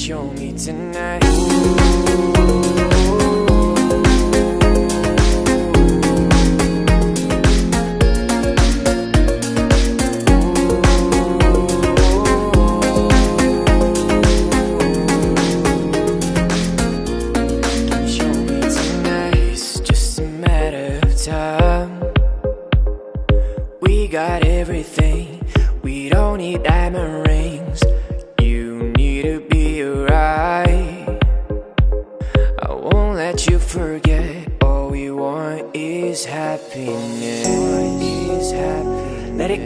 show me tonight? We got everything, we don't need diamond rings. You need to be right. I won't let you forget, all we want is happiness.